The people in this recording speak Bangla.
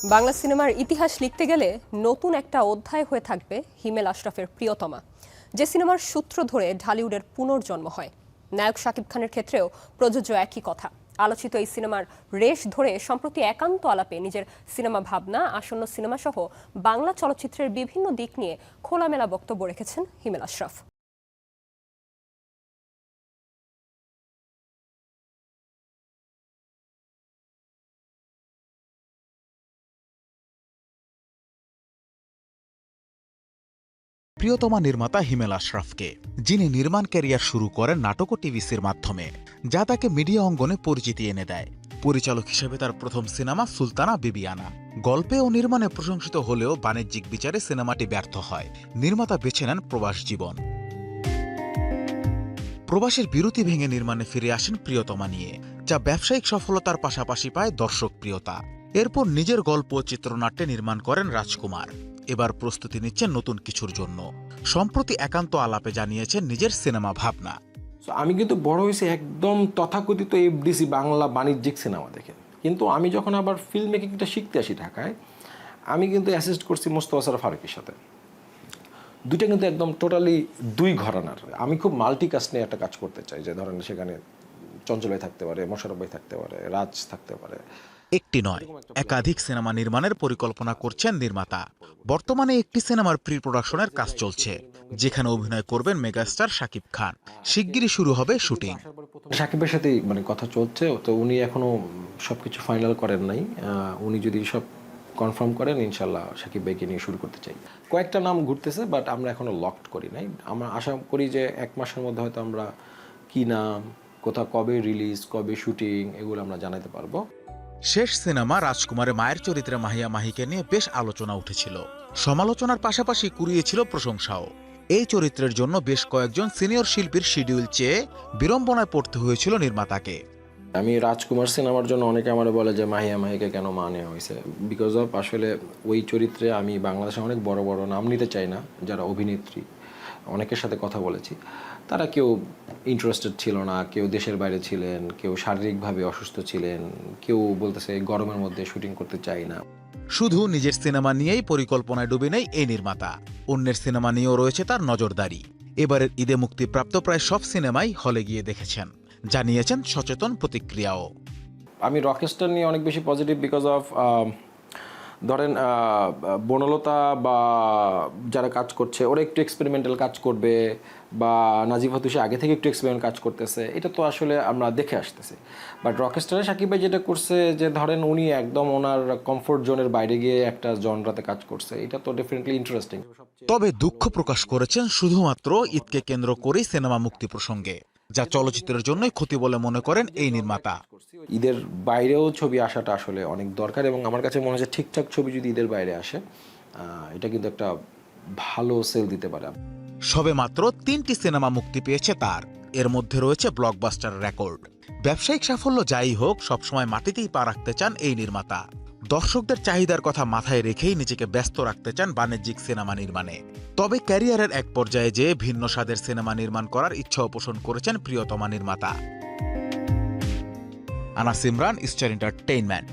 বাংলা সিনেমার ইতিহাস লিখতে গেলে নতুন একটা অধ্যায় হয়ে থাকবে হিমেল আশরাফের প্রিয়তমা, যে সিনেমার সূত্র ধরে ঢালিউডের পুনর্জন্ম হয়। নায়ক শাকিব খানের ক্ষেত্রেও প্রযোজ্য একই কথা। আলোচিত এই সিনেমার রেশ ধরে সম্প্রতি একান্ত আলাপে নিজের সিনেমা ভাবনা, আসন্ন সিনেমা সহ বাংলা চলচ্চিত্রের বিভিন্ন দিক নিয়ে খোলামেলা বক্তব্য রেখেছেন হিমেল আশরাফ। প্রিয়তমা নির্মাতা হিমেল আশরাফকে, যিনি নির্মাণ ক্যারিয়ার শুরু করেন নাটক ও টিভিসির মাধ্যমে, যা তাকে মিডিয়া অঙ্গনে পরিচিতি এনে দেয়। পরিচালক হিসেবে তার প্রথম সিনেমা সুলতানা বিবিয়ানা গল্পে ও নির্মাণে প্রশংসিত হলেও বাণিজ্যিক বিচারে সিনেমাটি ব্যর্থ হয়। নির্মাতা বেছে নেন প্রবাস জীবন। প্রবাসের বিরতি ভেঙে নির্মাণে ফিরে আসেন প্রিয়তমা নিয়ে, যা ব্যবসায়িক সফলতার পাশাপাশি পায় দর্শক প্রিয়তা। এরপর নিজের গল্প ও চিত্রনাট্যে নির্মাণ করেন রাজকুমার। এবার প্রস্তুতি নিচ্ছেন নতুন কিছুর জন্য। সম্প্রতি একান্ত আলাপে জানিয়েছেন নিজের সিনেমা ভাবনা। আমি কিন্তু বড় হয়েছি একদম তথাকথিত এফডিসি বাংলা বাণিজ্যিক সিনেমা দেখে, কিন্তু আমি যখন আবার ফিল্ম মেকিংটা শিখতে আসি ঢাকায়, আমি কিন্তু অ্যাসিস্ট করছি মোস্তফা সরোয়ার ফারুকের সাথে। দুইটা কিন্তু একদম টোটালি দুই ঘরানার। আমি খুব মাল্টিকাস্ট নিয়ে একটা কাজ করতে চাই, যে ধরেন সেখানে চঞ্চল ভাই থাকতে পারে, মোশাররফ ভাই থাকতে পারে, রাজ থাকতে পারে। একটি নয়, একাধিক সিনেমা নির্মাণের পরিকল্পনা করছেন নির্মাতা। বর্তমানে একটি সিনেমার প্রি প্রোডাকশনের কাজ চলছে, যেখানে অভিনয় করবেন মেগাস্টার শাকিব খান। শিগগিরই শুরু হবে শুটিং। শাকিবের সাথেই কথা চলছে, তো উনি এখনো সবকিছু ফাইনাল করেন নাই। উনি যদি সব কনফার্ম করেন, ইনশাল্লাহ শাকিব ভাইকে নিয়ে শুরু করতে চাই। কয়েকটা নাম ঘুরতেছে, বাট আমরা এখনো লকড করি নাই। আমরা আশা করি যে 1 মাসের মধ্যে হয়তো আমরা কি নাম, কোথা, কবে রিলিজ, কবে শুটিং, এগুলো আমরা জানাতে পারবো। শেষ সিনেমা রাজকুমারে মায়ের চরিত্রে মাহিয়া মাহিকে নিয়ে বেশ আলোচনা উঠেছিল। সমালোচনার পাশাপাশি কুড়িয়েছিল প্রশংসাও। এই চরিত্রের জন্য বেশ কয়েকজন সিনিয়র শিল্পীর শিডিউল চেয়ে বিড়ম্বনায় পড়তে হয়েছিল নির্মাতাকে। আমি রাজকুমার সিনেমার জন্য অনেকে আমার বলে যে মাহিয়া মাহিকে কেন মা নেওয়া হয়েছে, বিকজ অফ আসলে ওই চরিত্রে আমি বাংলাদেশে অনেক বড় বড় নাম নিতে চাই না, যারা অভিনেত্রী, অনেকের সাথে কথা বলেছি, তারা কেউ ইন্টারেস্টেড ছিল না। কেউ দেশের বাইরে ছিলেন, কেউ শারীরিকভাবে অসুস্থ ছিলেন, কেউ বলতেছে গরমের মধ্যে শুটিং করতে চাই না। শুধু নিজের সিনেমা নিয়েই পরিকল্পনায় ডুবে নেই এই নির্মাতা, অন্যের সিনেমা নিয়েও রয়েছে তার নজরদারি। এবারের ঈদে মুক্তিপ্রাপ্ত প্রায় সব সিনেমাই হলে গিয়ে দেখেছেন, জানিয়েছেন সচেতন প্রতিক্রিয়াও। আমি রকেস্টার নিয়ে অনেক বেশি পজিটিভ, বিকজ অফ ধরেন বনলতা বা যারা কাজ করছে ওরা একটু এক্সপেরিমেন্টাল কাজ করবে, বা নাজিফ হাতুষি আগে থেকে একটু এক্সপেরিমেন্ট কাজ করতেছে, এটা তো আসলে আমরা দেখে আসতেছি। বাট রকেস্টারে শাকিব ভাই যেটা করছে, যে ধরেন উনি একদম ওনার কমফোর্ট জোনের বাইরে গিয়ে একটা জনরাতে কাজ করছে, এটা তো ডেফিনেটলি ইন্টারেস্টিং। তবে দুঃখ প্রকাশ করেছেন শুধুমাত্র ঈদকে কেন্দ্র করেই সিনেমা মুক্তি প্রসঙ্গে, যা চলচ্চিত্রের জন্যই ক্ষতি বলে মনে করেন এই নির্মাতা। ঈদের বাইরেও ছবি আসাটা আসলে অনেক দরকার, এবং আমার কাছে মনে হচ্ছে ঠিকঠাক ছবি যদি ঈদের বাইরে আসে, এটা কিন্তু একটা ভালো সেল দিতে পারে। সবে মাত্র 3টি সিনেমা মুক্তি পেয়েছে তার, এর মধ্যে রয়েছে ব্লকবাস্টার রেকর্ড। ব্যবসায়িক সাফল্য যাই হোক, সবসময় মাটিতেই পা রাখতে চান এই নির্মাতা। দর্শকদের চাহিদার কথা মাথায় রেখেই নিজেকে ব্যস্ত রাখতে চান বাণিজ্যিক সিনেমা নির্মাণে। তবে ক্যারিয়ারের এক পর্যায়ে যেয়ে ভিন্ন স্বাদের সিনেমা নির্মাণ করার ইচ্ছাও পোষণ করেছেন প্রিয়তমা নির্মাতা। Anas Imran, star entertainment.